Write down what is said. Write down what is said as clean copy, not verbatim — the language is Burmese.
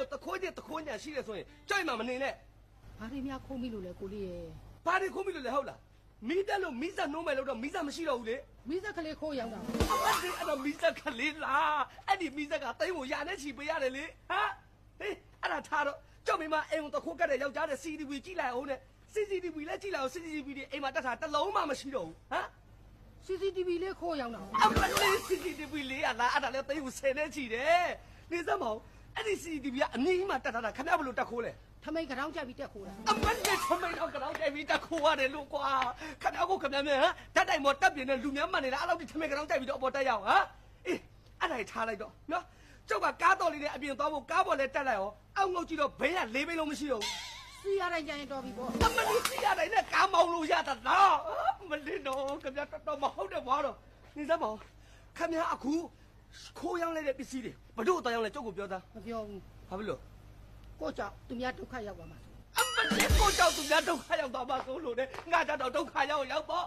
လိုတခိုးချင်းတခိုးညာရှိတယ်ဆိုရင်ကြိုက်မှမနေနဲ့ ဘာတွေများခုံးပြီလို့လဲကိုလေးရဲ့ ဘာတွေခုံးပြီလို့လဲဟုတ်လားမိတက်လို့မိစားနှုံးမယ်လို့တော့မိစားမရှိတော့ဘူးလေ မိစက်ကလေးခိုးရောက်တာ အဲ့တော့မိစားခလေးလားအဲ့ဒီမိစားကတိတ်ကိုရနဲ့ချီပေးရတယ်လေဟာဟေးအဲ့ဒါထားတော့ကြောက်မိမအိမ်ကိုတခိုးကတ်တဲ့ယောက်ျားတဲ့ CCTV ကြည့်လိုက်အောင်နဲ့ CCTV လည်းကြည့်လိုက်အောင် CCTV တွေအိမ်မှာတက်တာတစ်လုံးမှမရှိတော့ဘူးဟမ် CCTV လေးခိုးရောက်တာ အမလေး CCTV လေးရလားအဲ့ဒါလည်းတိတ်ကိုဆယ်နဲ့ချီတယ်နေစမ်းမအောင်အဲ့ဒီ CCTV ကအနည်းမှတက်ထားတာခင်ဗျားဘယ်လိုတက်ခိုးလဲ ထမိန်ကတောင်းကြပြီးတက်ခိုးတာ အမလေးထမိန်တော့ကြောက်ကြပြီးတက်ခိုးရတယ်လို့ကွာခင်ဗျားကိုခင်ဗျားမြန်ဟမ်ဓာတ်တိုင်မော်တက်ပြင်းတဲ့လူများမှန်နေတာအဲ့လောက်ထိထမိန်ကြောက်ကြပြီးတော့အပေါ်တက်ရအောင်ဟမ်အေးအဲ့ဒါထားလိုက်တော့နော်ကျုပ်ကကားတော်လေးနဲ့အပြင်သွားဖို့ကားပေါ်လည်းတက်လိုက်ရောအောက်ငုတ်ကြည့်တော့ဘေးကလေးဘိန်းလုံးမရှိတော့ဘူး စီရတိုင်းကြရင်တော်ပြီပေါ့ အမလေးစီရတယ်နဲ့ကားမောင်းလို့ရတာနော်မလေးတော့ခင်ဗျားတော်မဟုတ်တယ်ဘွားတော့နေစမ်းမအောင်ခင်ဗျားအခုခိုးရောင်းလိုက်တဲ့ပစ္စည်းတွေဘယ်တို့တော်ရောင်းလဲကျုပ်ကိုပြောသား မပြောဘူး ဘာဖြစ်လို့ ကိုကြောင့်သူများဒုက္ခရောက်ပါမှာ အမလေးကိုကြောက်သူများဒုက္ခရောက်သွားပါဆိုလို့လေငါကြတော့ဒုက္ခရောက်ပေါ့